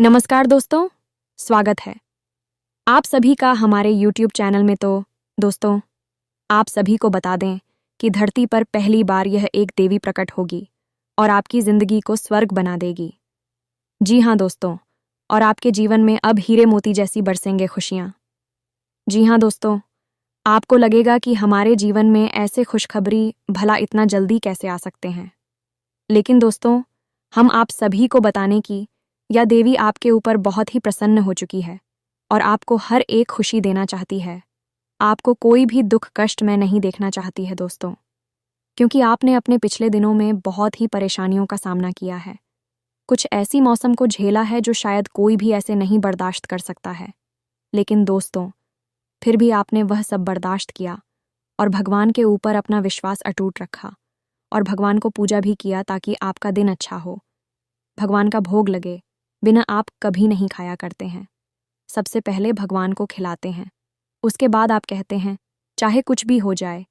नमस्कार दोस्तों, स्वागत है आप सभी का हमारे YouTube चैनल में। तो दोस्तों, आप सभी को बता दें कि धरती पर पहली बार यह एक देवी प्रकट होगी और आपकी जिंदगी को स्वर्ग बना देगी। जी हाँ दोस्तों, और आपके जीवन में अब हीरे मोती जैसी बरसेंगे खुशियाँ। जी हाँ दोस्तों, आपको लगेगा कि हमारे जीवन में ऐसे खुशखबरी भला इतना जल्दी कैसे आ सकते हैं। लेकिन दोस्तों, हम आप सभी को बताने की यह देवी आपके ऊपर बहुत ही प्रसन्न हो चुकी है और आपको हर एक खुशी देना चाहती है। आपको कोई भी दुख कष्ट में नहीं देखना चाहती है दोस्तों, क्योंकि आपने अपने पिछले दिनों में बहुत ही परेशानियों का सामना किया है। कुछ ऐसी मौसम को झेला है जो शायद कोई भी ऐसे नहीं बर्दाश्त कर सकता है। लेकिन दोस्तों, फिर भी आपने वह सब बर्दाश्त किया और भगवान के ऊपर अपना विश्वास अटूट रखा और भगवान को पूजा भी किया ताकि आपका दिन अच्छा हो। भगवान का भोग लगे बिना आप कभी नहीं खाया करते हैं। सबसे पहले भगवान को खिलाते हैं, उसके बाद आप कहते हैं चाहे कुछ भी हो जाए,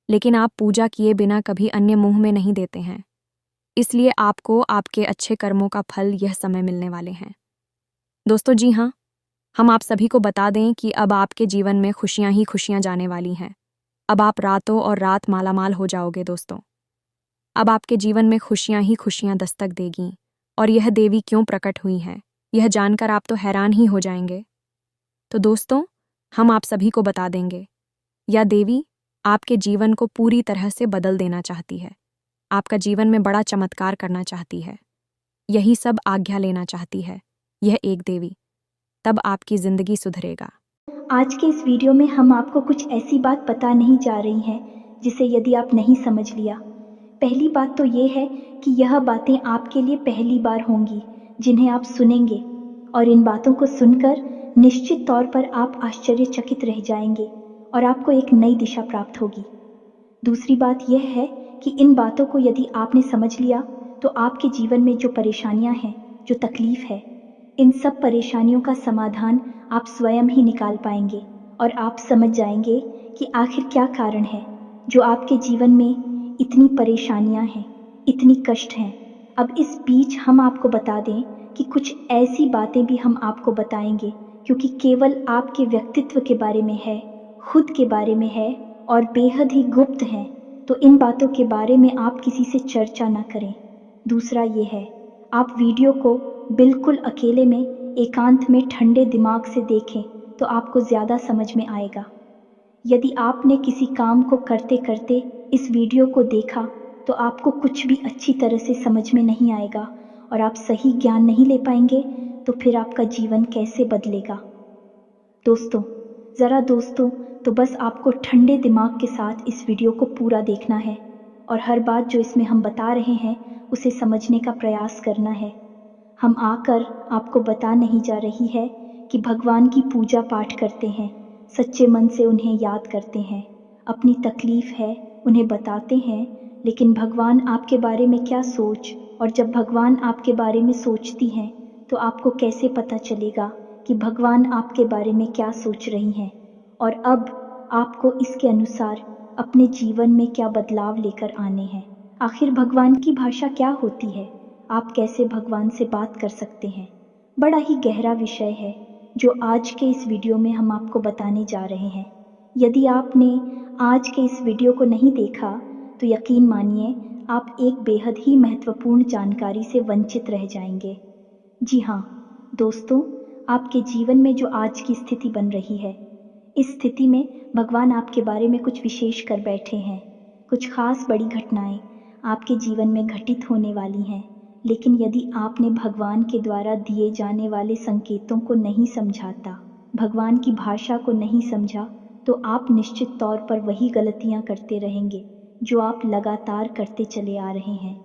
लेकिन आप पूजा किए बिना कभी अन्य मुंह में नहीं देते हैं। इसलिए आपको आपके अच्छे कर्मों का फल यह समय मिलने वाले हैं। दोस्तों जी हाँ, हम आप सभी को बता दें कि अब आपके जीवन में खुशियां ही खुशियां जाने वाली हैं। अब आप रातों और रात मालामाल हो जाओगे दोस्तों। अब आपके जीवन में खुशियां ही खुशियां दस्तक देगी। और यह देवी क्यों प्रकट हुई है, यह जानकर आप तो हैरान ही हो जाएंगे। तो दोस्तों, हम आप सभी को बता देंगे, यह देवी आपके जीवन को पूरी तरह से बदल देना चाहती है। आपका जीवन में बड़ा चमत्कार करना चाहती है। यही सब आज्ञा लेना चाहती है यह एक देवी। तब आपकी जिंदगी सुधरेगा। आज के इस वीडियो में हम आपको कुछ ऐसी बात बता नहीं जा रही हैं जिसे यदि आप नहीं समझ लिया। पहली बात तो ये है कि यह बातें आपके लिए पहली बार होंगी जिन्हें आप सुनेंगे, और इन बातों को सुनकर निश्चित तौर पर आप आश्चर्यचकित रह जाएंगे और आपको एक नई दिशा प्राप्त होगी। दूसरी बात यह है कि इन बातों को यदि आपने समझ लिया तो आपके जीवन में जो परेशानियां हैं, जो तकलीफ है, इन सब परेशानियों का समाधान आप स्वयं ही निकाल पाएंगे और आप समझ जाएंगे कि आखिर क्या कारण है जो आपके जीवन में इतनी परेशानियां हैं, इतनी कष्ट हैं। अब इस बीच हम आपको बता दें कि कुछ ऐसी बातें भी हम आपको बताएंगे क्योंकि केवल आपके व्यक्तित्व के बारे में है, खुद के बारे में है और बेहद ही गुप्त हैं, तो इन बातों के बारे में आप किसी से चर्चा ना करें। दूसरा ये है, आप वीडियो को बिल्कुल अकेले में एकांत में ठंडे दिमाग से देखें तो आपको ज़्यादा समझ में आएगा। यदि आपने किसी काम को करते करते इस वीडियो को देखा तो आपको कुछ भी अच्छी तरह से समझ में नहीं आएगा और आप सही ज्ञान नहीं ले पाएंगे, तो फिर आपका जीवन कैसे बदलेगा। दोस्तों तो बस आपको ठंडे दिमाग के साथ इस वीडियो को पूरा देखना है और हर बात जो इसमें हम बता रहे हैं उसे समझने का प्रयास करना है। हम आकर आपको बता नहीं जा रही है कि भगवान की पूजा पाठ करते हैं, सच्चे मन से उन्हें याद करते हैं, अपनी तकलीफ है उन्हें बताते हैं, लेकिन भगवान आपके बारे में क्या सोच, और जब भगवान आपके बारे में सोचती हैं तो आपको कैसे पता चलेगा कि भगवान आपके बारे में क्या सोच रही हैं, और अब आपको इसके अनुसार अपने जीवन में क्या बदलाव लेकर आने हैं। आखिर भगवान की भाषा क्या होती है, आप कैसे भगवान से बात कर सकते हैं। बड़ा ही गहरा विषय है जो आज के इस वीडियो में हम आपको बताने जा रहे हैं। यदि आपने आज के इस वीडियो को नहीं देखा तो यकीन मानिए आप एक बेहद ही महत्वपूर्ण जानकारी से वंचित रह जाएंगे। जी हाँ दोस्तों, आपके जीवन में जो आज की स्थिति बन रही है, इस स्थिति में भगवान आपके बारे में कुछ विशेष कर बैठे हैं। कुछ खास बड़ी घटनाएं आपके जीवन में घटित होने वाली हैं, लेकिन यदि आपने भगवान के द्वारा दिए जाने वाले संकेतों को नहीं समझाता, भगवान की भाषा को नहीं समझा, तो आप निश्चित तौर पर वही गलतियां करते रहेंगे जो आप लगातार करते चले आ रहे हैं।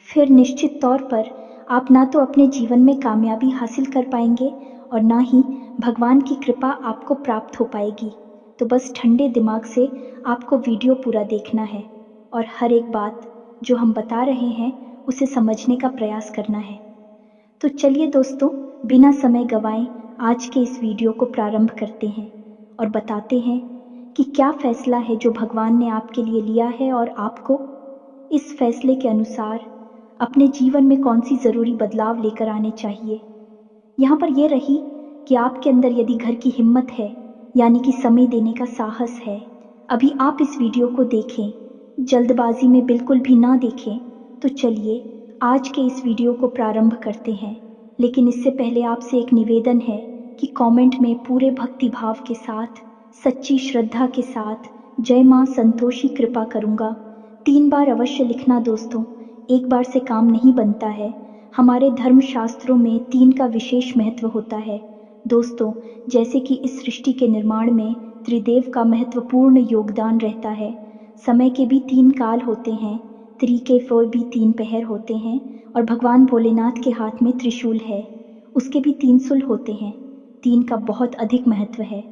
फिर निश्चित तौर पर आप ना तो अपने जीवन में कामयाबी हासिल कर पाएंगे और ना ही भगवान की कृपा आपको प्राप्त हो पाएगी। तो बस ठंडे दिमाग से आपको वीडियो पूरा देखना है और हर एक बात जो हम बता रहे हैं उसे समझने का प्रयास करना है। तो चलिए दोस्तों, बिना समय गंवाए आज के इस वीडियो को प्रारंभ करते हैं और बताते हैं कि क्या फैसला है जो भगवान ने आपके लिए लिया है और आपको इस फैसले के अनुसार अपने जीवन में कौन सी ज़रूरी बदलाव लेकर आने चाहिए। यहाँ पर यह रही कि आपके अंदर यदि घर की हिम्मत है, यानी कि समय देने का साहस है, अभी आप इस वीडियो को देखें, जल्दबाजी में बिल्कुल भी ना देखें। तो चलिए आज के इस वीडियो को प्रारंभ करते हैं। लेकिन इससे पहले आपसे एक निवेदन है कि कमेंट में पूरे भक्ति भाव के साथ, सच्ची श्रद्धा के साथ जय माँ संतोषी कृपा करूँगा 3 बार अवश्य लिखना दोस्तों। एक बार से काम नहीं बनता है। हमारे धर्म शास्त्रों में 3 का विशेष महत्व होता है दोस्तों। जैसे कि इस सृष्टि के निर्माण में त्रिदेव का महत्वपूर्ण योगदान रहता है। समय के भी 3 काल होते हैं, त्रि के फल भी 3 पहर होते हैं, और भगवान भोलेनाथ के हाथ में त्रिशूल है, उसके भी 3 सुल होते हैं। 3 का बहुत अधिक महत्व है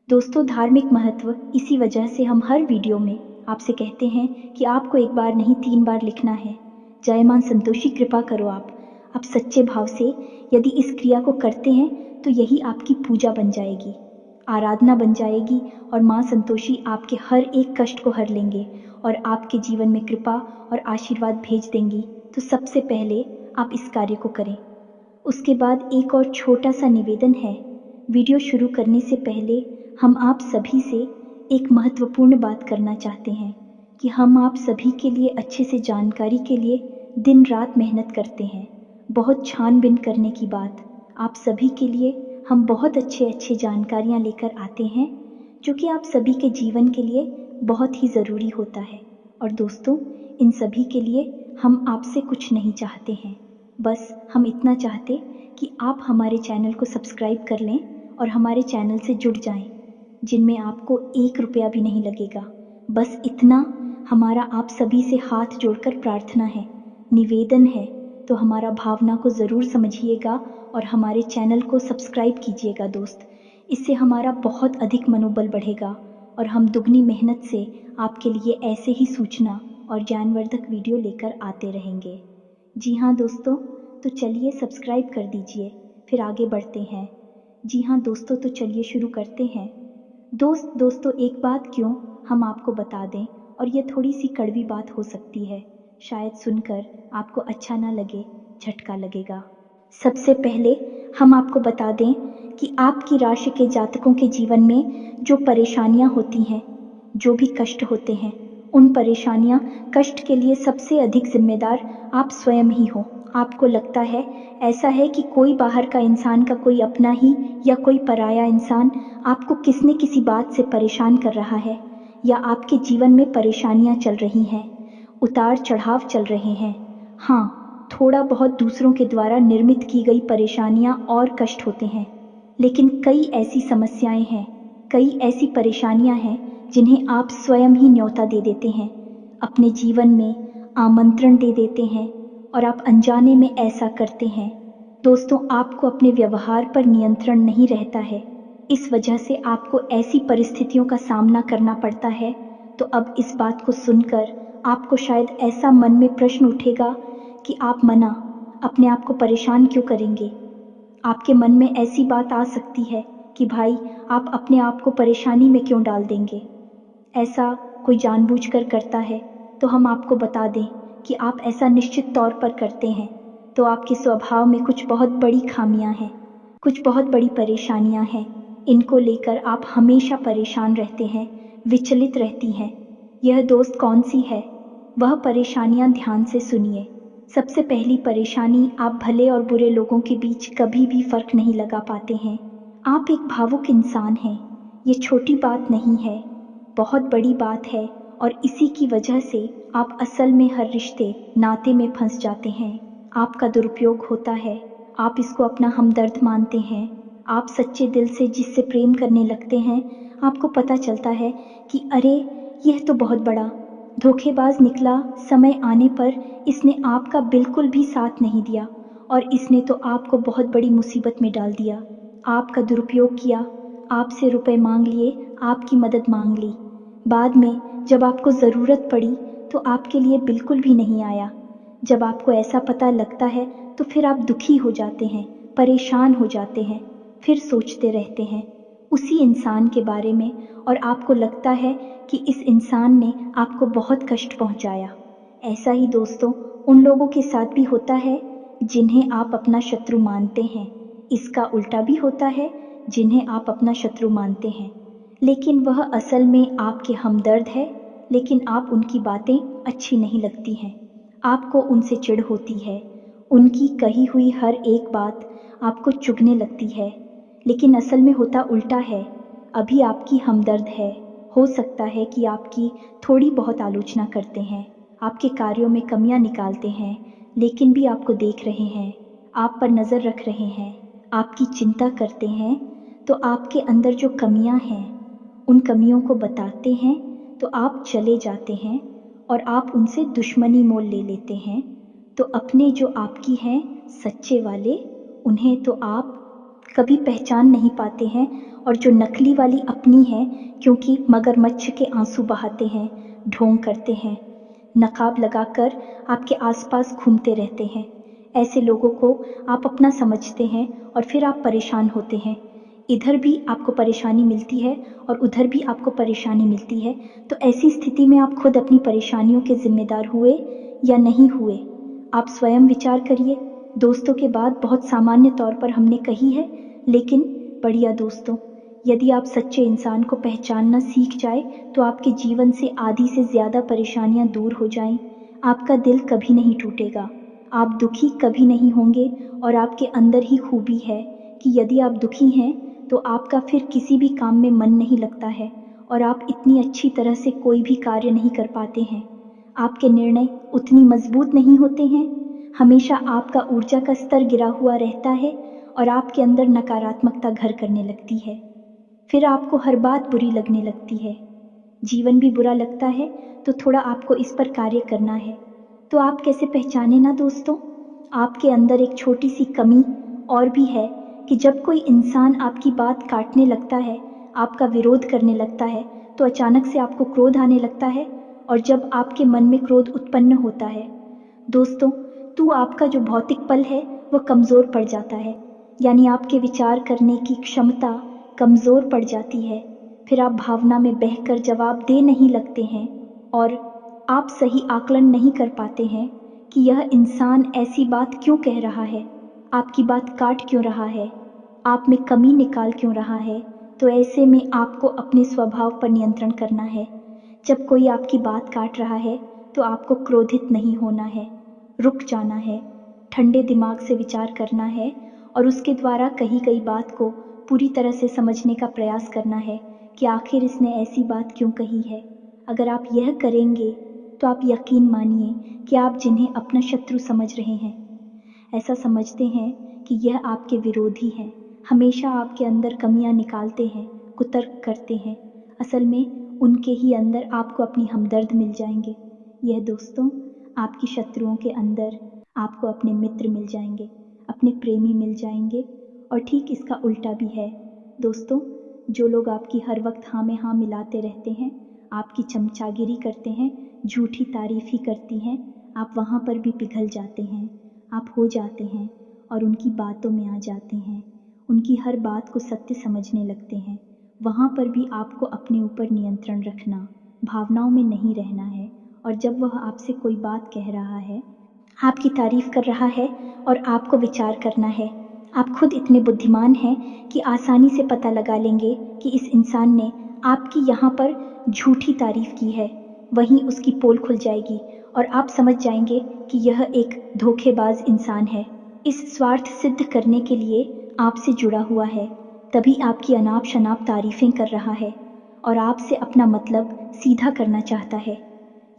दोस्तों। धार्मिक महत्व इसी वजह से हम हर वीडियो में आपसे कहते हैं कि आपको एक बार नहीं 3 बार लिखना है। जय मां संतोषी कृपा करो। आप सच्चे भाव से यदि इस क्रिया को करते हैं तो यही आपकी पूजा बन जाएगी, आराधना बन जाएगी, और मां संतोषी आपके हर एक कष्ट को हर लेंगे और आपके जीवन में कृपा और आशीर्वाद भेज देंगी। तो सबसे पहले आप इस कार्य को करें। उसके बाद एक और छोटा सा निवेदन है। वीडियो शुरू करने से पहले हम आप सभी से एक महत्वपूर्ण बात करना चाहते हैं कि हम आप सभी के लिए अच्छे से जानकारी के लिए दिन रात मेहनत करते हैं। बहुत छानबीन करने की बात, आप सभी के लिए हम बहुत अच्छे जानकारियाँ लेकर आते हैं जो कि आप सभी के जीवन के लिए बहुत ही ज़रूरी होता है। और दोस्तों, इन सभी के लिए हम आपसे कुछ नहीं चाहते हैं, बस हम इतना चाहते कि आप हमारे चैनल को सब्सक्राइब कर लें और हमारे चैनल से जुड़ जाएं, जिनमें आपको 1 रुपया भी नहीं लगेगा। बस इतना हमारा आप सभी से हाथ जोड़कर प्रार्थना है, निवेदन है। तो हमारा भावना को ज़रूर समझिएगा और हमारे चैनल को सब्सक्राइब कीजिएगा दोस्त। इससे हमारा बहुत अधिक मनोबल बढ़ेगा और हम दुगनी मेहनत से आपके लिए ऐसे ही सूचना और ज्ञानवर्धक वीडियो लेकर आते रहेंगे। जी हाँ दोस्तों, तो चलिए सब्सक्राइब कर दीजिए, फिर आगे बढ़ते हैं। जी हाँ दोस्तों, तो चलिए शुरू करते हैं। दोस्तों एक बात क्यों हम आपको बता दें, और ये थोड़ी सी कड़वी बात हो सकती है, शायद सुनकर आपको अच्छा ना लगे, झटका लगेगा। सबसे पहले हम आपको बता दें कि आपकी राशि के जातकों के जीवन में जो परेशानियां होती हैं, जो भी कष्ट होते हैं, उन परेशानियां, कष्ट के लिए सबसे अधिक जिम्मेदार आप स्वयं ही हो। आपको लगता है ऐसा है कि कोई बाहर का इंसान का कोई अपना ही या कोई पराया इंसान आपको किसी न किसी बात से परेशान कर रहा है, या आपके जीवन में परेशानियां चल रही हैं, उतार चढ़ाव चल रहे हैं। हाँ, थोड़ा बहुत दूसरों के द्वारा निर्मित की गई परेशानियां और कष्ट होते हैं, लेकिन कई ऐसी समस्याएं हैं, कई ऐसी परेशानियां हैं जिन्हें आप स्वयं ही न्योता दे देते हैं, अपने जीवन में आमंत्रण दे देते हैं, और आप अनजाने में ऐसा करते हैं। दोस्तों, आपको अपने व्यवहार पर नियंत्रण नहीं रहता है, इस वजह से आपको ऐसी परिस्थितियों का सामना करना पड़ता है। तो अब इस बात को सुनकर आपको शायद ऐसा मन में प्रश्न उठेगा कि आप मना अपने आप को परेशान क्यों करेंगे। आपके मन में ऐसी बात आ सकती है कि भाई आप अपने आप को परेशानी में क्यों डाल देंगे, ऐसा कोई जानबूझकर करता है। तो हम आपको बता दें कि आप ऐसा निश्चित तौर पर करते हैं, तो आपके स्वभाव में कुछ बहुत बड़ी खामियां हैं, कुछ बहुत बड़ी परेशानियां हैं। इनको लेकर आप हमेशा परेशान रहते हैं, विचलित रहती हैं। यह दोस्त कौन सी है, वह परेशानियां ध्यान से सुनिए। सबसे पहली परेशानी, आप भले और बुरे लोगों के बीच कभी भी फर्क नहीं लगा पाते हैं। आप एक भावुक इंसान हैं, ये छोटी बात नहीं है, बहुत बड़ी बात है, और इसी की वजह से आप असल में हर रिश्ते नाते में फंस जाते हैं। आपका दुरुपयोग होता है, आप इसको अपना हमदर्द मानते हैं। आप सच्चे दिल से जिससे प्रेम करने लगते हैं, आपको पता चलता है कि अरे यह तो बहुत बड़ा धोखेबाज निकला। समय आने पर इसने आपका बिल्कुल भी साथ नहीं दिया, और इसने तो आपको बहुत बड़ी मुसीबत में डाल दिया। आपका दुरुपयोग किया, आपसे रुपए मांग लिए, आपकी मदद मांग ली। बाद में जब आपको ज़रूरत पड़ी तो आपके लिए बिल्कुल भी नहीं आया। जब आपको ऐसा पता लगता है तो फिर आप दुखी हो जाते हैं, परेशान हो जाते हैं, फिर सोचते रहते हैं उसी इंसान के बारे में, और आपको लगता है कि इस इंसान ने आपको बहुत कष्ट पहुंचाया। ऐसा ही दोस्तों उन लोगों के साथ भी होता है जिन्हें आप अपना शत्रु मानते हैं। इसका उल्टा भी होता है, जिन्हें आप अपना शत्रु मानते हैं लेकिन वह असल में आपके हमदर्द है, लेकिन आप उनकी बातें अच्छी नहीं लगती हैं। आपको उनसे चिढ़ होती है, उनकी कही हुई हर एक बात आपको चुभने लगती है, लेकिन असल में होता उल्टा है। अभी आपकी हमदर्द है, हो सकता है कि आपकी थोड़ी बहुत आलोचना करते हैं, आपके कार्यों में कमियां निकालते हैं, लेकिन भी आपको देख रहे हैं, आप पर नज़र रख रहे हैं, आपकी चिंता करते हैं, तो आपके अंदर जो कमियां हैं उन कमियों को बताते हैं, तो आप चले जाते हैं और आप उनसे दुश्मनी मोल ले लेते हैं। तो अपने जो आपकी हैं सच्चे वाले, उन्हें तो आप कभी पहचान नहीं पाते हैं, और जो नकली वाली अपनी है, क्योंकि मगरमच्छ के आंसू बहाते हैं, ढोंग करते हैं, नकाब लगाकर आपके आसपास घूमते रहते हैं, ऐसे लोगों को आप अपना समझते हैं और फिर आप परेशान होते हैं। इधर भी आपको परेशानी मिलती है और उधर भी आपको परेशानी मिलती है, तो ऐसी स्थिति में आप खुद अपनी परेशानियों के जिम्मेदार हुए या नहीं हुए, आप स्वयं विचार करिए। दोस्तों के बात बहुत सामान्य तौर पर हमने कही है, लेकिन बढ़िया दोस्तों, यदि आप सच्चे इंसान को पहचानना सीख जाए तो आपके जीवन से आधी से ज़्यादा परेशानियां दूर हो जाएं। आपका दिल कभी नहीं टूटेगा, आप दुखी कभी नहीं होंगे, और आपके अंदर ही खूबी है कि यदि आप दुखी हैं तो आपका फिर किसी भी काम में मन नहीं लगता है और आप इतनी अच्छी तरह से कोई भी कार्य नहीं कर पाते हैं। आपके निर्णय उतनी मजबूत नहीं होते हैं, हमेशा आपका ऊर्जा का स्तर गिरा हुआ रहता है और आपके अंदर नकारात्मकता घर करने लगती है। फिर आपको हर बात बुरी लगने लगती है, जीवन भी बुरा लगता है, तो थोड़ा आपको इस पर कार्य करना है। तो आप कैसे पहचाने ना दोस्तों, आपके अंदर एक छोटी सी कमी और भी है कि जब कोई इंसान आपकी बात काटने लगता है, आपका विरोध करने लगता है, तो अचानक से आपको क्रोध आने लगता है, और जब आपके मन में क्रोध उत्पन्न होता है दोस्तों, तो आपका जो भौतिक पल है वह कमज़ोर पड़ जाता है, यानी आपके विचार करने की क्षमता कमज़ोर पड़ जाती है। फिर आप भावना में बहकर जवाब दे नहीं लगते हैं और आप सही आकलन नहीं कर पाते हैं कि यह इंसान ऐसी बात क्यों कह रहा है, आपकी बात काट क्यों रहा है, आप में कमी निकाल क्यों रहा है। तो ऐसे में आपको अपने स्वभाव पर नियंत्रण करना है। जब कोई आपकी बात काट रहा है तो आपको क्रोधित नहीं होना है, रुक जाना है, ठंडे दिमाग से विचार करना है और उसके द्वारा कही गई बात को पूरी तरह से समझने का प्रयास करना है कि आखिर इसने ऐसी बात क्यों कही है। अगर आप यह करेंगे तो आप यकीन मानिए कि आप जिन्हें अपना शत्रु समझ रहे हैं, ऐसा समझते हैं कि यह आपके विरोधी हैं, हमेशा आपके अंदर कमियां निकालते हैं, कुतर्क करते हैं, असल में उनके ही अंदर आपको अपनी हमदर्द मिल जाएंगे। यह दोस्तों, आपकी शत्रुओं के अंदर आपको अपने मित्र मिल जाएंगे, अपने प्रेमी मिल जाएंगे। और ठीक इसका उल्टा भी है दोस्तों, जो लोग आपकी हर वक्त हाँ में हाँ मिलाते रहते हैं, आपकी चमचागिरी करते हैं, झूठी तारीफ ही करती हैं, आप वहाँ पर भी पिघल जाते हैं, आप हो जाते हैं और उनकी बातों में आ जाते हैं, उनकी हर बात को सत्य समझने लगते हैं। वहाँ पर भी आपको अपने ऊपर नियंत्रण रखना, भावनाओं में नहीं रहना है। और जब वह आपसे कोई बात कह रहा है, आपकी तारीफ कर रहा है, और आपको विचार करना है। आप खुद इतने बुद्धिमान हैं कि आसानी से पता लगा लेंगे कि इस इंसान ने आपकी यहाँ पर झूठी तारीफ की है, वहीं उसकी पोल खुल जाएगी और आप समझ जाएंगे कि यह एक धोखेबाज इंसान है, इस स्वार्थ सिद्ध करने के लिए आपसे जुड़ा हुआ है, तभी आपकी अनाप शनाप तारीफें कर रहा है और आपसे अपना मतलब सीधा करना चाहता है।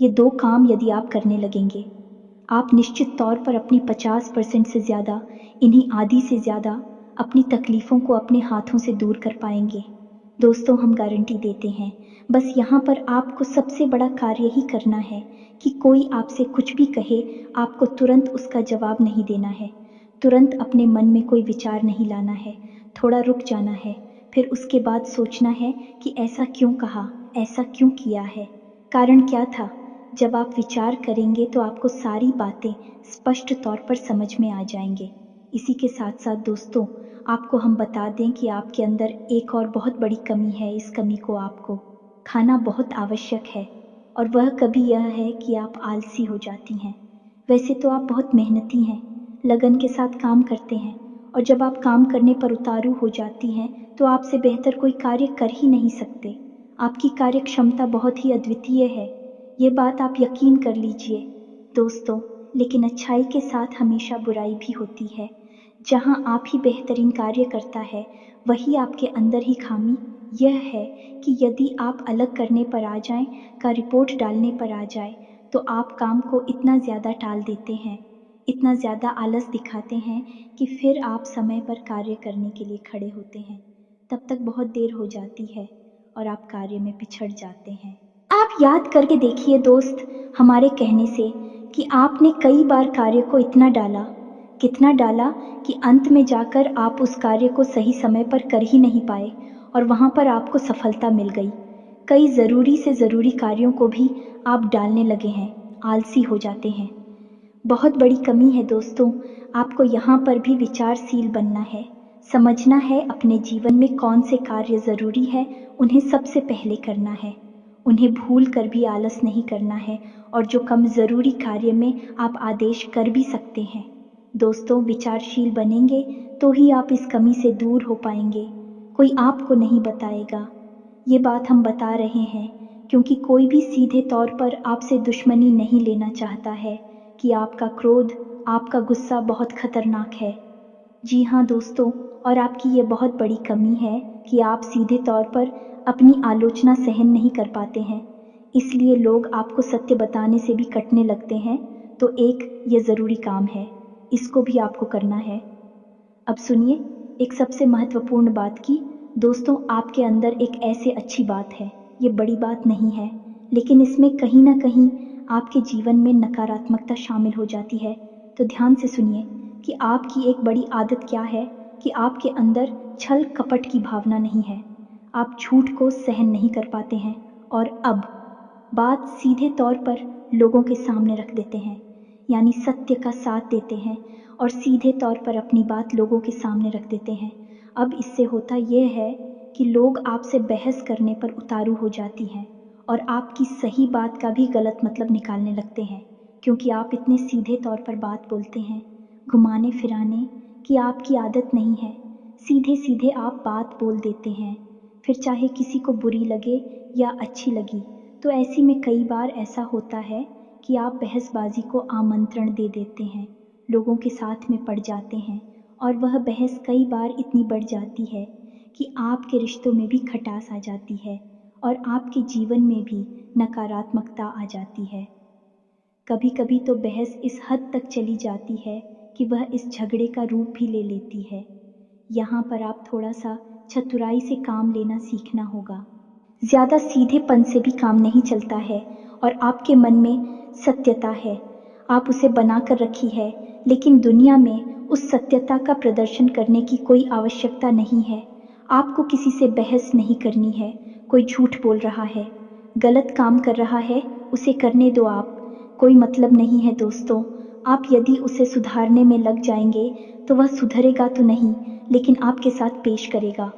ये दो काम यदि आप करने लगेंगे, आप निश्चित तौर पर अपनी 50% से ज़्यादा, इन्हीं आधी से ज़्यादा अपनी तकलीफ़ों को अपने हाथों से दूर कर पाएंगे। दोस्तों, हम गारंटी देते हैं। बस यहाँ पर आपको सबसे बड़ा कार्य ही करना है कि कोई आपसे कुछ भी कहे, आपको तुरंत उसका जवाब नहीं देना है, तुरंत अपने मन में कोई विचार नहीं लाना है, थोड़ा रुक जाना है, फिर उसके बाद सोचना है कि ऐसा क्यों कहा, ऐसा क्यों किया है, कारण क्या था। जब आप विचार करेंगे तो आपको सारी बातें स्पष्ट तौर पर समझ में आ जाएंगे। इसी के साथ साथ दोस्तों, आपको हम बता दें कि आपके अंदर एक और बहुत बड़ी कमी है। इस कमी को आपको खाना बहुत आवश्यक है, और वह कभी यह है कि आप आलसी हो जाती हैं। वैसे तो आप बहुत मेहनती हैं, लगन के साथ काम करते हैं और जब आप काम करने पर उतारू हो जाती हैं तो आपसे बेहतर कोई कार्य कर ही नहीं सकते। आपकी कार्य क्षमता बहुत ही अद्वितीय है, ये बात आप यकीन कर लीजिए दोस्तों। लेकिन अच्छाई के साथ हमेशा बुराई भी होती है। जहाँ आप ही बेहतरीन कार्य करता है वही आपके अंदर ही खामी यह है कि यदि आप अलग करने पर आ जाएं का रिपोर्ट डालने पर आ जाए तो आप काम को इतना ज़्यादा टाल देते हैं, इतना ज़्यादा आलस दिखाते हैं कि फिर आप समय पर कार्य करने के लिए खड़े होते हैं। तब तक बहुत देर हो जाती है और आप कार्य में पिछड़ जाते हैं। आप याद करके देखिए दोस्त, हमारे कहने से कि आपने कई बार कार्य को इतना डाला, कितना डाला कि अंत में जाकर आप उस कार्य को सही समय पर कर ही नहीं पाए और वहाँ पर आपको सफलता मिल गई। कई ज़रूरी से ज़रूरी कार्यों को भी आप डालने लगे हैं, आलसी हो जाते हैं। बहुत बड़ी कमी है दोस्तों। आपको यहाँ पर भी विचारशील बनना है, समझना है अपने जीवन में कौन से कार्य ज़रूरी है, उन्हें सबसे पहले करना है। उन्हें भूल कर भी आलस नहीं करना है और जो कम ज़रूरी कार्य में आप आदेश कर भी सकते हैं। दोस्तों, विचारशील बनेंगे तो ही आप इस कमी से दूर हो पाएंगे। कोई आपको नहीं बताएगा, ये बात हम बता रहे हैं क्योंकि कोई भी सीधे तौर पर आपसे दुश्मनी नहीं लेना चाहता है कि आपका क्रोध, आपका गुस्सा बहुत खतरनाक है। जी हाँ दोस्तों, और आपकी ये बहुत बड़ी कमी है कि आप सीधे तौर पर अपनी आलोचना सहन नहीं कर पाते हैं, इसलिए लोग आपको सत्य बताने से भी कटने लगते हैं। तो एक ये ज़रूरी काम है, इसको भी आपको करना है। अब सुनिए एक सबसे महत्वपूर्ण बात की। दोस्तों, आपके अंदर एक ऐसे अच्छी बात है, ये बड़ी बात नहीं है, लेकिन इसमें कहीं ना कहीं आपके जीवन में नकारात्मकता शामिल हो जाती है। तो ध्यान से सुनिए कि आपकी एक बड़ी आदत क्या है कि आपके अंदर छल कपट की भावना नहीं है। आप झूठ को सहन नहीं कर पाते हैं और अब बात सीधे तौर पर लोगों के सामने रख देते हैं, यानी सत्य का साथ देते हैं और सीधे तौर पर अपनी बात लोगों के सामने रख देते हैं। अब इससे होता यह है कि लोग आपसे बहस करने पर उतारू हो जाती हैं और आपकी सही बात का भी गलत मतलब निकालने लगते हैं, क्योंकि आप इतने सीधे तौर पर बात बोलते हैं, घुमाने फिराने की आपकी आदत नहीं है। सीधे सीधे आप बात बोल देते हैं, फिर चाहे किसी को बुरी लगे या अच्छी लगी। तो ऐसी में कई बार ऐसा होता है कि आप बहसबाजी को आमंत्रण दे देते हैं, लोगों के साथ में पड़ जाते हैं और वह बहस कई बार इतनी बढ़ जाती है कि आपके रिश्तों में भी खटास आ जाती है और आपके जीवन में भी नकारात्मकता आ जाती है। कभी कभी तो बहस इस हद तक चली जाती है कि वह इस झगड़े का रूप भी ले लेती है। यहाँ पर आप थोड़ा सा चतुराई से काम लेना सीखना होगा। ज़्यादा सीधेपन से भी काम नहीं चलता है और आपके मन में सत्यता है, आप उसे बना कर रखी है, लेकिन दुनिया में उस सत्यता का प्रदर्शन करने की कोई आवश्यकता नहीं है। आपको किसी से बहस नहीं करनी है। कोई झूठ बोल रहा है, गलत काम कर रहा है, उसे करने दो आप, कोई मतलब नहीं है दोस्तों। आप यदि उसे सुधारने में लग जाएंगे तो वह सुधरेगा तो नहीं, लेकिन आपके साथ पेश करेगा,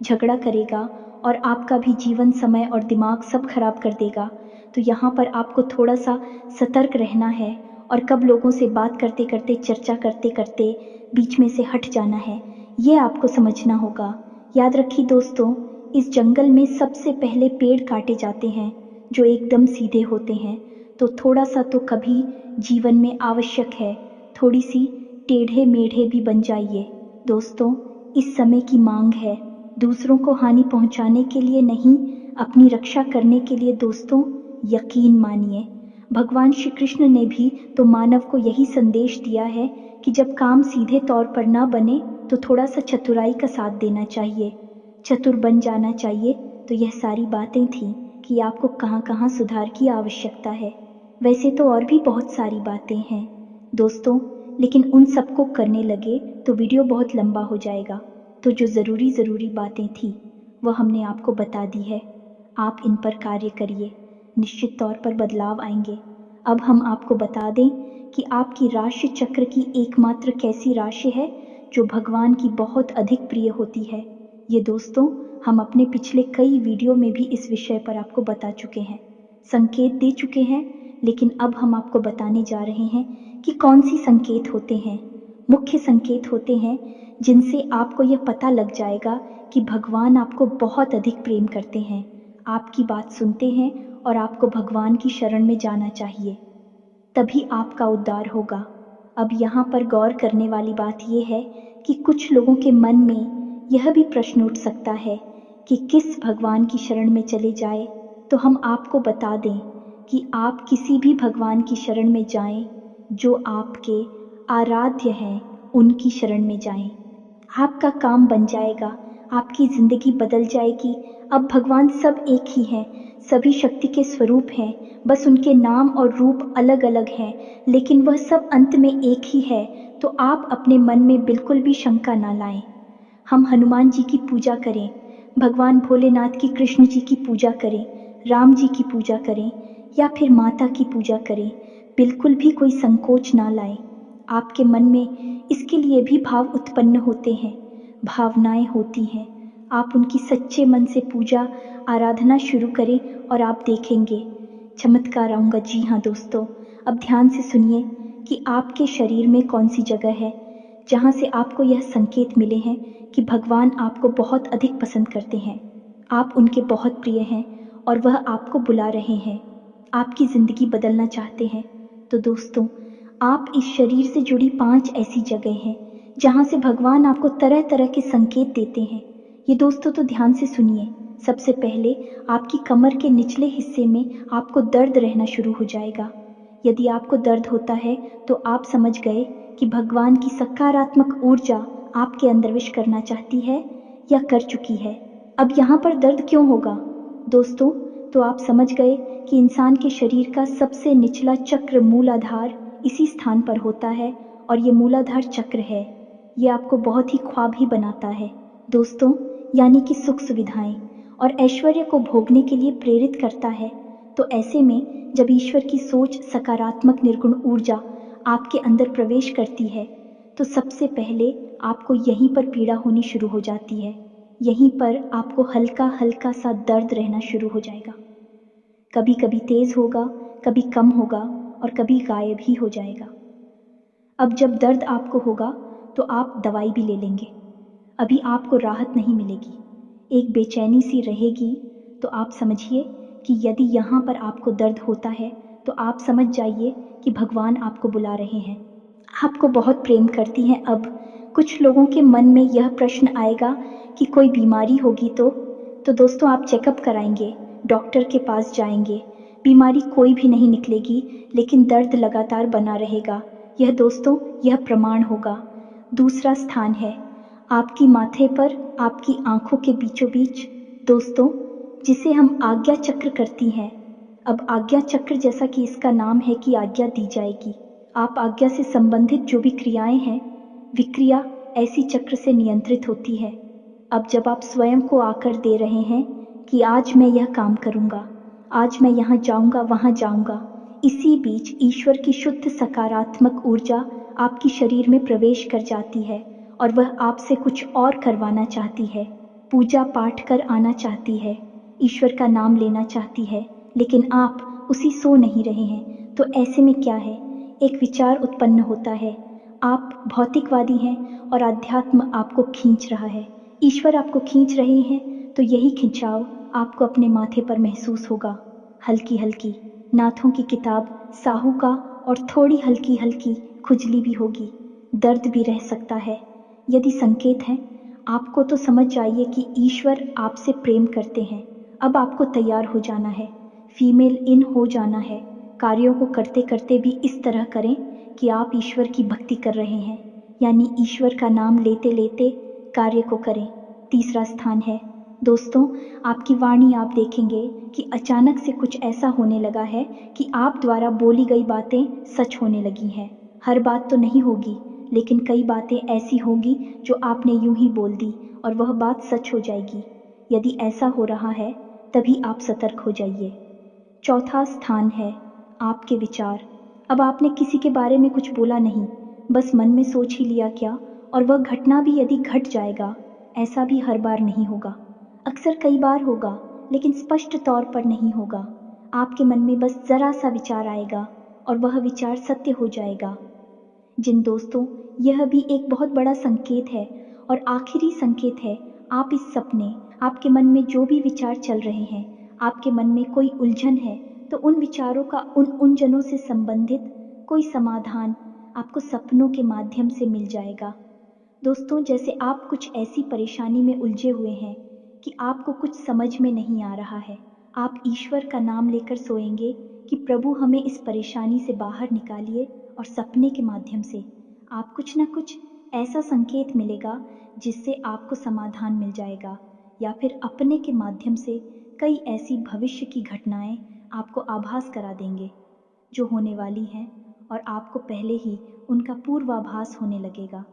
झगड़ा करेगा और आपका भी जीवन, समय और दिमाग सब खराब कर देगा। तो यहाँ पर आपको थोड़ा सा सतर्क रहना है और कब लोगों से बात करते करते, चर्चा करते करते बीच में से हट जाना है, ये आपको समझना होगा। याद रखिए दोस्तों, इस जंगल में सबसे पहले पेड़ काटे जाते हैं जो एकदम सीधे होते हैं। तो थोड़ा सा तो कभी जीवन में आवश्यक है, थोड़ी सी टेढ़े मेढ़े भी बन जाइए दोस्तों। इस समय की मांग है, दूसरों को हानि पहुंचाने के लिए नहीं, अपनी रक्षा करने के लिए दोस्तों। यकीन मानिए, भगवान श्री कृष्ण ने भी तो मानव को यही संदेश दिया है कि जब काम सीधे तौर पर ना बने तो थोड़ा सा चतुराई का साथ देना चाहिए, चतुर बन जाना चाहिए। तो यह सारी बातें थी कि आपको कहाँ कहाँ सुधार की आवश्यकता है। वैसे तो और भी बहुत सारी बातें हैं दोस्तों, लेकिन उन सबको करने लगे तो वीडियो बहुत लंबा हो जाएगा। तो जो ज़रूरी बातें थी वह हमने आपको बता दी है, आप इन पर कार्य करिए, निश्चित तौर पर बदलाव आएंगे। अब हम आपको बता दें कि आपकी राशि चक्र की एकमात्र कैसी राशि है जो भगवान की बहुत अधिक प्रिय होती है। ये दोस्तों, हम अपने पिछले कई वीडियो में भी इस विषय पर आपको बता चुके हैं, संकेत दे चुके हैं, लेकिन अब हम आपको बताने जा रहे हैं कि कौन सी संकेत होते हैं। मुख्य संकेत होते हैं जिनसे आपको यह पता लग जाएगा कि भगवान आपको बहुत अधिक प्रेम करते हैं, आपकी बात सुनते हैं और आपको भगवान की शरण में जाना चाहिए। तभी आपका उद्धार होगा। अब यहाँ पर गौर करने वाली बात यह है कि कुछ लोगों के मन में यह भी प्रश्न उठ सकता है कि किस भगवान की शरण में चले जाए। तो हम आपको बता दें कि आप किसी भी भगवान की शरण में जाएं जो आपके आराध्य हैं, उनकी शरण में जाएं। आपका काम बन जाएगा, आपकी जिंदगी बदल जाएगी। अब भगवान सब एक ही हैं, सभी शक्ति के स्वरूप हैं, बस उनके नाम और रूप अलग अलग हैं, लेकिन वह सब अंत में एक ही है। तो आप अपने मन में बिल्कुल भी शंका ना लाएं। हम हनुमान जी की पूजा करें, भगवान भोलेनाथ की, कृष्ण जी की पूजा करें, राम जी की पूजा करें या फिर माता की पूजा करें, बिल्कुल भी कोई संकोच ना लाएं। आपके मन में इसके लिए भी भाव उत्पन्न होते हैं, भावनाएं होती हैं। आप उनकी सच्चे मन से पूजा आराधना शुरू करें और आप देखेंगे चमत्कार आऊंगा। जी हाँ दोस्तों, अब ध्यान से सुनिए कि आपके शरीर में कौन सी जगह है जहाँ से आपको यह संकेत मिले हैं कि भगवान आपको बहुत अधिक पसंद करते हैं, आप उनके बहुत प्रिय हैं और वह आपको बुला रहे हैं, आपकी ज़िंदगी बदलना चाहते हैं। तो दोस्तों, आप इस शरीर से जुड़ी 5 ऐसी जगह हैं जहाँ से भगवान आपको तरह तरह के संकेत देते हैं। ये दोस्तों तो ध्यान से सुनिए। सबसे पहले आपकी कमर के निचले हिस्से में आपको दर्द रहना शुरू हो जाएगा। यदि आपको दर्द होता है तो आप समझ गए कि भगवान की सकारात्मक ऊर्जा आपके अंदर प्रवेश करना चाहती है या कर चुकी है। अब यहाँ पर दर्द क्यों होगा दोस्तों? तो आप समझ गए कि इंसान के शरीर का सबसे निचला चक्र मूलाधार इसी स्थान पर होता है और ये मूलाधार चक्र है, ये आपको बहुत ही ख्वाबी बनाता है दोस्तों, यानी कि सुख सुविधाएं और ऐश्वर्य को भोगने के लिए प्रेरित करता है। तो ऐसे में जब ईश्वर की सोच, सकारात्मक निर्गुण ऊर्जा आपके अंदर प्रवेश करती है तो सबसे पहले आपको यहीं पर पीड़ा होनी शुरू हो जाती है। यहीं पर आपको हल्का हल्का सा दर्द रहना शुरू हो जाएगा। कभी कभी तेज होगा, कभी कम होगा और कभी गायब ही हो जाएगा। अब जब दर्द आपको होगा तो आप दवाई भी ले लेंगे, अभी आपको राहत नहीं मिलेगी, एक बेचैनी सी रहेगी। तो आप समझिए कि यदि यहाँ पर आपको दर्द होता है तो आप समझ जाइए कि भगवान आपको बुला रहे हैं, आपको बहुत प्रेम करती हैं। अब कुछ लोगों के मन में यह प्रश्न आएगा कि कोई बीमारी होगी तो दोस्तों आप चेकअप कराएंगे, डॉक्टर के पास जाएंगे, बीमारी कोई भी नहीं निकलेगी, लेकिन दर्द लगातार बना रहेगा। यह दोस्तों यह प्रमाण होगा। दूसरा स्थान है आपकी माथे पर, आपकी आंखों के बीचों बीच दोस्तों, जिसे हम आज्ञा चक्र करती हैं। अब आज्ञा चक्र, जैसा कि इसका नाम है कि आज्ञा दी जाएगी, आप आज्ञा से संबंधित जो भी क्रियाएं हैं, विक्रिया ऐसी चक्र से नियंत्रित होती है। अब जब आप स्वयं को आकर दे रहे हैं कि आज मैं यह काम करूंगा, आज मैं यहाँ जाऊंगा, वहाँ जाऊंगा, इसी बीच ईश्वर की शुद्ध सकारात्मक ऊर्जा आपकी शरीर में प्रवेश कर जाती है और वह आपसे कुछ और करवाना चाहती है, पूजा पाठ कर आना चाहती है, ईश्वर का नाम लेना चाहती है, लेकिन आप उसी सो नहीं रहे हैं। तो ऐसे में क्या है, एक विचार उत्पन्न होता है, आप भौतिकवादी हैं और अध्यात्म आपको खींच रहा है, ईश्वर आपको खींच रहे हैं। तो यही खिंचाव आपको अपने माथे पर महसूस होगा, हल्की हल्की नाथों की किताब साहू का और थोड़ी हल्की हल्की खुजली भी होगी, दर्द भी रह सकता है। यदि संकेत हैं आपको तो समझ जाइए कि ईश्वर आपसे प्रेम करते हैं। अब आपको तैयार हो जाना है, फीमेल इन हो जाना है, कार्यों को करते करते भी इस तरह करें कि आप ईश्वर की भक्ति कर रहे हैं, यानी ईश्वर का नाम लेते लेते कार्य को करें। तीसरा स्थान है दोस्तों आपकी वाणी। आप देखेंगे कि अचानक से कुछ ऐसा होने लगा है कि आप द्वारा बोली गई बातें सच होने लगी हैं। हर बात तो नहीं होगी, लेकिन कई बातें ऐसी होंगी जो आपने यूं ही बोल दी और वह बात सच हो जाएगी। यदि ऐसा हो रहा है तभी आप सतर्क हो जाइए। चौथा स्थान है आपके विचार। अब आपने किसी के बारे में कुछ बोला नहीं, बस मन में सोच ही लिया क्या, और वह घटना भी यदि घट जाएगा, ऐसा भी हर बार नहीं होगा, अक्सर कई बार होगा, लेकिन स्पष्ट तौर पर नहीं होगा। आपके मन में बस जरा सा विचार आएगा और वह विचार सत्य हो जाएगा। जिन दोस्तों यह भी एक बहुत बड़ा संकेत है और आखिरी संकेत है। आप इस सपने, आपके मन में जो भी विचार चल रहे हैं, आपके मन में कोई उलझन है, तो उन विचारों का उन उलझनों से संबंधित कोई समाधान आपको सपनों के माध्यम से मिल जाएगा। दोस्तों, जैसे आप कुछ ऐसी परेशानी में उलझे हुए हैं कि आपको कुछ समझ में नहीं आ रहा है, आप ईश्वर का नाम लेकर सोएंगे कि प्रभु हमें इस परेशानी से बाहर निकालिए, और सपने के माध्यम से आप कुछ ना कुछ ऐसा संकेत मिलेगा जिससे आपको समाधान मिल जाएगा, या फिर अपने के माध्यम से कई ऐसी भविष्य की घटनाएं आपको आभास करा देंगे जो होने वाली हैं, और आपको पहले ही उनका पूर्वाभास होने लगेगा।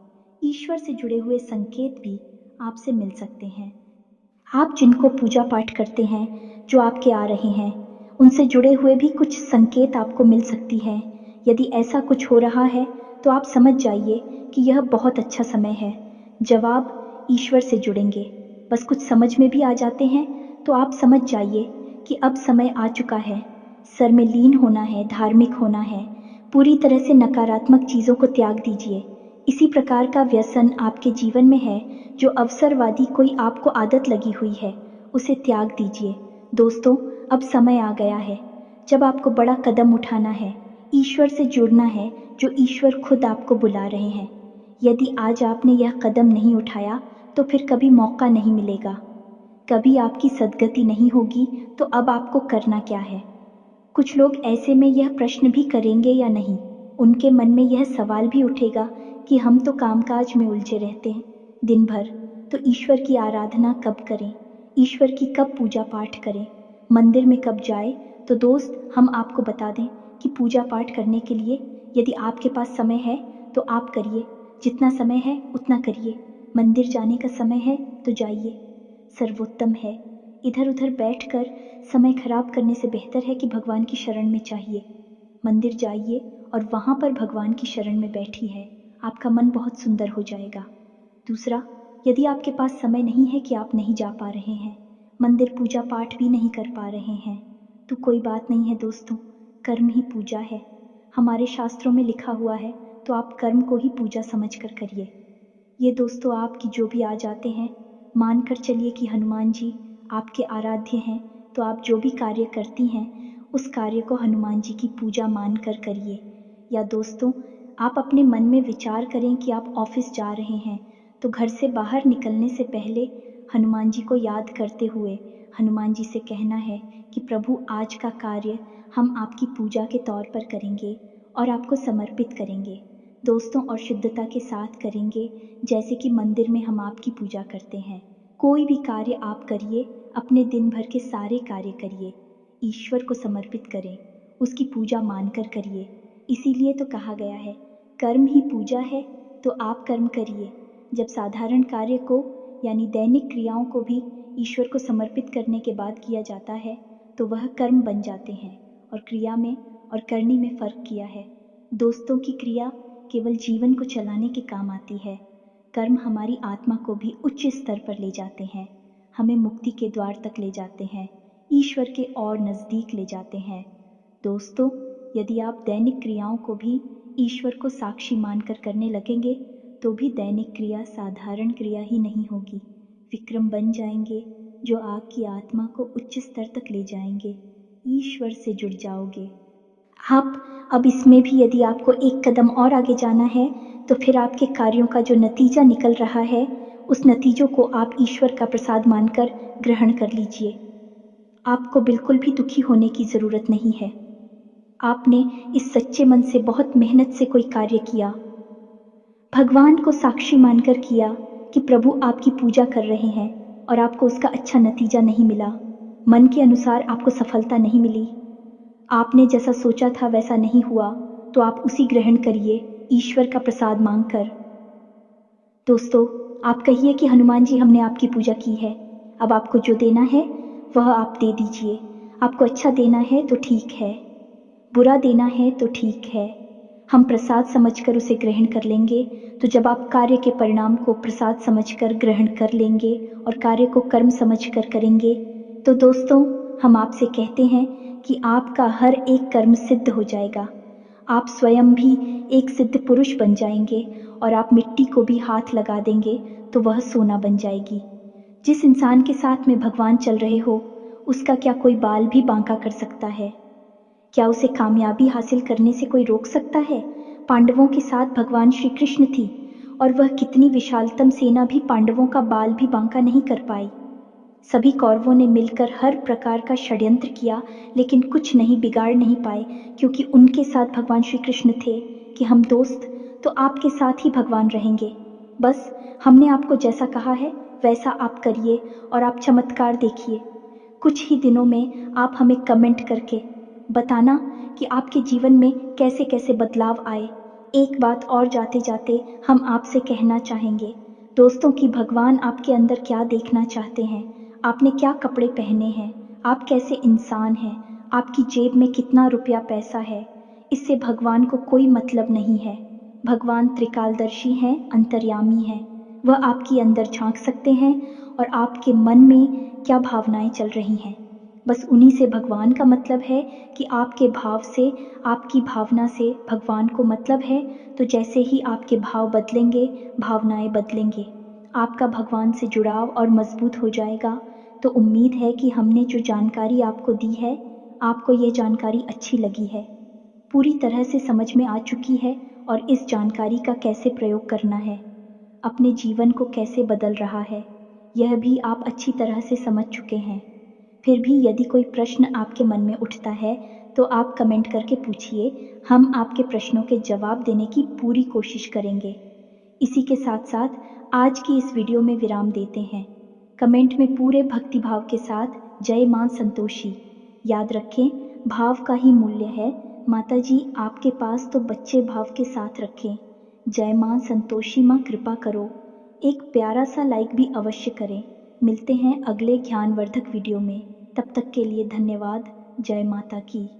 ईश्वर से जुड़े हुए संकेत भी आपसे मिल सकते हैं। आप जिनको पूजा पाठ करते हैं, जो आपके आ रहे हैं, उनसे जुड़े हुए भी कुछ संकेत आपको मिल सकती हैं। यदि ऐसा कुछ हो रहा है तो आप समझ जाइए कि यह बहुत अच्छा समय है जब आप ईश्वर से जुड़ेंगे। बस कुछ समझ में भी आ जाते हैं तो आप समझ जाइए कि अब समय आ चुका है। सर में लीन होना है, धार्मिक होना है, पूरी तरह से नकारात्मक चीज़ों को त्याग दीजिए। इसी प्रकार का व्यसन आपके जीवन में है, जो अवसरवादी कोई आपको आदत लगी हुई है, उसे त्याग दीजिए। दोस्तों, अब समय आ गया है जब आपको बड़ा कदम उठाना है, ईश्वर से जुड़ना है, जो ईश्वर खुद आपको बुला रहे हैं। यदि आज आपने यह कदम नहीं उठाया तो फिर कभी मौका नहीं मिलेगा, कभी आपकी सद्गति नहीं होगी। तो अब आपको करना क्या है? कुछ लोग ऐसे में यह प्रश्न भी करेंगे या नहीं, उनके मन में यह सवाल भी उठेगा कि हम तो कामकाज में उलझे रहते हैं दिन भर, तो ईश्वर की आराधना कब करें, ईश्वर की कब पूजा पाठ करें, मंदिर में कब जाए। तो दोस्त, हम आपको बता दें कि पूजा पाठ करने के लिए यदि आपके पास समय है तो आप करिए, जितना समय है उतना करिए। मंदिर जाने का समय है तो जाइए, सर्वोत्तम है। इधर उधर बैठकर समय खराब करने से बेहतर है कि भगवान की शरण में चाहिए, मंदिर जाइए और वहाँ पर भगवान की शरण में बैठी है, आपका मन बहुत सुंदर हो जाएगा। दूसरा, यदि आपके पास समय नहीं है कि आप नहीं जा पा रहे हैं, मंदिर पूजा पाठ भी नहीं कर पा रहे हैं, तो कोई बात नहीं है दोस्तों, कर्म ही पूजा है। हमारे शास्त्रों में लिखा हुआ है, तो आप कर्म को ही पूजा समझकर करिए। ये दोस्तों आपकी जो भी आ जाते हैं, मानकर चलिए कि हनुमान जी आपके आराध्य हैं, तो आप जो भी कार्य करती हैं उस कार्य को हनुमान जी की पूजा मानकर करिए। या दोस्तों, आप अपने मन में विचार करें कि आप ऑफिस जा रहे हैं, तो घर से बाहर निकलने से पहले हनुमान जी को याद करते हुए हनुमान जी से कहना है कि प्रभु, आज का कार्य हम आपकी पूजा के तौर पर करेंगे और आपको समर्पित करेंगे दोस्तों, और शुद्धता के साथ करेंगे, जैसे कि मंदिर में हम आपकी पूजा करते हैं। कोई भी कार्य आप करिए, अपने दिन भर के सारे कार्य करिए, ईश्वर को समर्पित करें, उसकी पूजा मानकर करिए। इसीलिए तो कहा गया है, कर्म ही पूजा है, तो आप कर्म करिए। जब साधारण कार्य को यानी दैनिक क्रियाओं को भी ईश्वर को समर्पित करने के बाद किया जाता है, तो वह कर्म बन जाते हैं। और क्रिया में और करनी में फर्क किया है दोस्तों, की क्रिया केवल जीवन को चलाने के काम आती है, कर्म हमारी आत्मा को भी उच्च स्तर पर ले जाते हैं, हमें मुक्ति के द्वार तक ले जाते हैं, ईश्वर के और नज़दीक ले जाते हैं। दोस्तों, यदि आप दैनिक क्रियाओं को भी ईश्वर को साक्षी मानकर करने लगेंगे, तो भी दैनिक क्रिया साधारण क्रिया ही नहीं होगी, विक्रम बन जाएंगे, जो आपकी आत्मा को उच्च स्तर तक ले जाएंगे, ईश्वर से जुड़ जाओगे आप। अब इसमें भी यदि आपको एक कदम और आगे जाना है, तो फिर आपके कार्यों का जो नतीजा निकल रहा है, उस नतीजों को आप ईश्वर का प्रसाद मानकर ग्रहण कर लीजिए। आपको बिल्कुल भी दुखी होने की ज़रूरत नहीं है। आपने इस सच्चे मन से बहुत मेहनत से कोई कार्य किया, भगवान को साक्षी मानकर किया कि प्रभु आपकी पूजा कर रहे हैं, और आपको उसका अच्छा नतीजा नहीं मिला, मन के अनुसार आपको सफलता नहीं मिली, आपने जैसा सोचा था वैसा नहीं हुआ, तो आप उसी ग्रहण करिए ईश्वर का प्रसाद मांगकर। दोस्तों, आप कहिए कि हनुमान जी, हमने आपकी पूजा की है, अब आपको जो देना है वह आप दे दीजिए। आपको अच्छा देना है तो ठीक है, बुरा देना है तो ठीक है, हम प्रसाद समझकर उसे ग्रहण कर लेंगे। तो जब आप कार्य के परिणाम को प्रसाद समझकर ग्रहण कर लेंगे और कार्य को कर्म समझकर करेंगे, तो दोस्तों, हम आपसे कहते हैं कि आपका हर एक कर्म सिद्ध हो जाएगा, आप स्वयं भी एक सिद्ध पुरुष बन जाएंगे, और आप मिट्टी को भी हाथ लगा देंगे तो वह सोना बन जाएगी। जिस इंसान के साथ में भगवान चल रहे हो, उसका क्या कोई बाल भी बांका कर सकता है? क्या उसे कामयाबी हासिल करने से कोई रोक सकता है? पांडवों के साथ भगवान श्री कृष्ण थी और वह कितनी विशालतम सेना भी पांडवों का बाल भी बांका नहीं कर पाई। सभी कौरवों ने मिलकर हर प्रकार का षड्यंत्र किया, लेकिन कुछ नहीं बिगाड़ नहीं पाए, क्योंकि उनके साथ भगवान श्री कृष्ण थे कि हम दोस्त तो आपके साथ ही भगवान रहेंगे। बस हमने आपको जैसा कहा है वैसा आप करिए और आप चमत्कार देखिए। कुछ ही दिनों में आप हमें कमेंट करके बताना कि आपके जीवन में कैसे कैसे बदलाव आए। एक बात और जाते जाते हम आपसे कहना चाहेंगे दोस्तों कि भगवान आपके अंदर क्या देखना चाहते हैं। आपने क्या कपड़े पहने हैं, आप कैसे इंसान हैं, आपकी जेब में कितना रुपया पैसा है, इससे भगवान को कोई मतलब नहीं है। भगवान त्रिकालदर्शी हैं, अंतर्यामी हैं। वह आपके अंदर झांक सकते हैं और आपके मन में क्या भावनाएं चल रही हैं, बस उन्हीं से भगवान का मतलब है कि आपके भाव से, आपकी भावना से भगवान को मतलब है। तो जैसे ही आपके भाव बदलेंगे, भावनाएं बदलेंगे, आपका भगवान से जुड़ाव और मजबूत हो जाएगा। तो उम्मीद है कि हमने जो जानकारी आपको दी है, आपको ये जानकारी अच्छी लगी है, पूरी तरह से समझ में आ चुकी है और इस जानकारी का कैसे प्रयोग करना है, अपने जीवन को कैसे बदल रहा है, यह भी आप अच्छी तरह से समझ चुके हैं। फिर भी यदि कोई प्रश्न आपके मन में उठता है तो आप कमेंट करके पूछिए, हम आपके प्रश्नों के जवाब देने की पूरी कोशिश करेंगे। इसी के साथ साथ आज की इस वीडियो में विराम देते हैं। कमेंट में पूरे भक्तिभाव के साथ जय मां संतोषी याद रखें, भाव का ही मूल्य है। माता जी आपके पास तो बच्चे भाव के साथ रखें। जय मां संतोषी मां कृपा करो। एक प्यारा सा लाइक भी अवश्य करें। मिलते हैं अगले ज्ञानवर्धक वीडियो में, तब तक के लिए धन्यवाद। जय माता की।